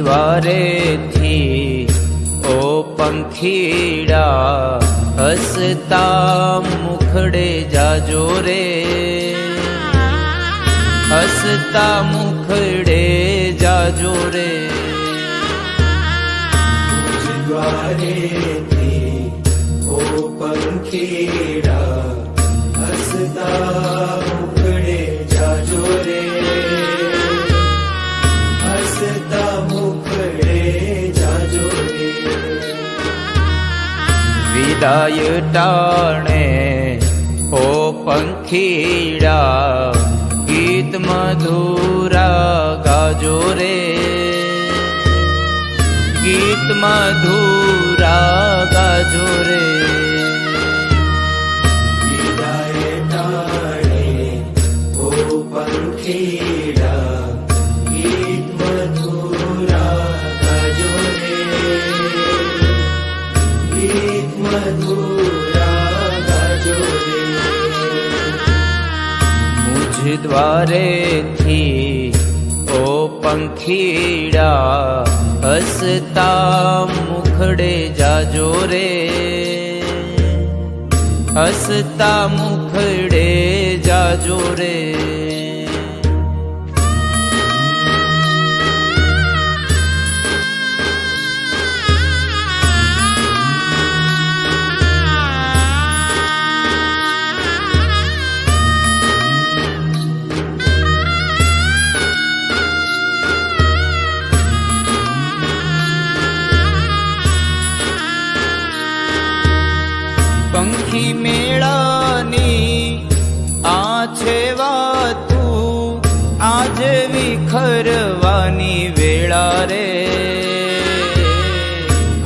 દ્વારેથી ઓ પંખીડા હસતા મુખડે જાજો રે, હસતા મુખડે જાજો રે. દ્વારેથી ઓ પંખીડા હસતા મુખડે જાજો રે, હસતા મુખડે જાજો રે. વિદાય ટાણે ઓ પંખીડા ગીત મધુરા ગાજો રે, ગીત મધુરા ગાજો રે. વિદાય ટાણે ઓ પંખીડા ગીત મધુરા ગાજો રે, ગીત મધુરા ગાજો રે. મુझ દ્વારેથી ઓ પંખીડા હસતા મુખડે જાજો રે, હસતા મુખડે જાજો રે. પંખી મેળાની આ છે વાતું, આજ વિખરવાની વેળા રે,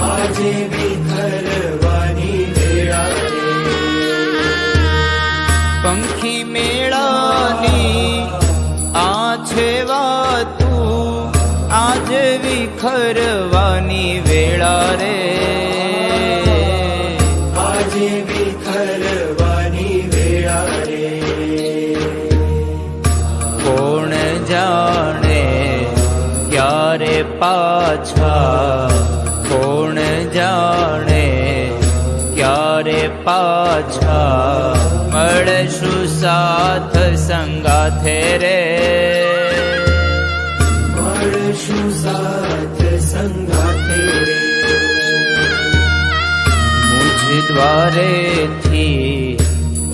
આજે વિખરવાની વેળા રે. પંખી મેળાની આ છે વાતું, આજ વિખરવાની વેળા રે, આજે વિખરવાની વેળા રે. કોણ જાણે ક્યારે પાછા, કોણ જાણે ક્યારે પાછા મળશું સાથ સંગાથે રે, મળશું સાથ સંગાથે રે. દ્વારેથી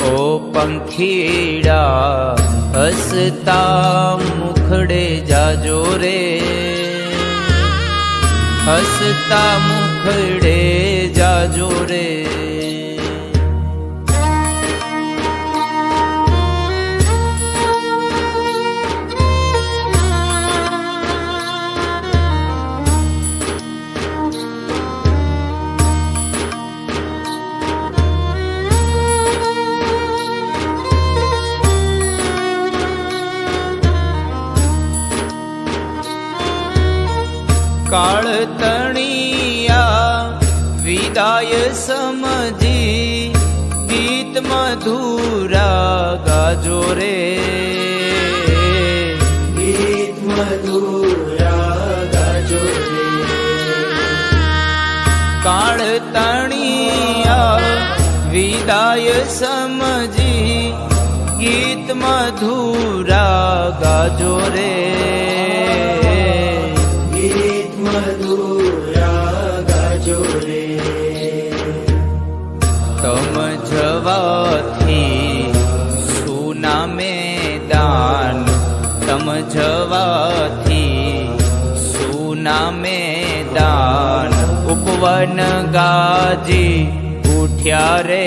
ઓ પંખીડા હસતા મુખડે જાજો રે, હસતા મુખડે જાજો રે. કાળ તણિયા વિદાય સમજી ગીત મધુરા ગાજો રે, ગીત મધુરા ગાજો રે. કાળ તણિયા વિદાય સમજી ગીત મધુરા ગાજો રે, ગીત મધુરા ગાજો રે. તમ જવાથી સુના મેદાન, તમ જવાથી સુના મેદાન ઉપવન ગાજી ઉઠ્યા રે,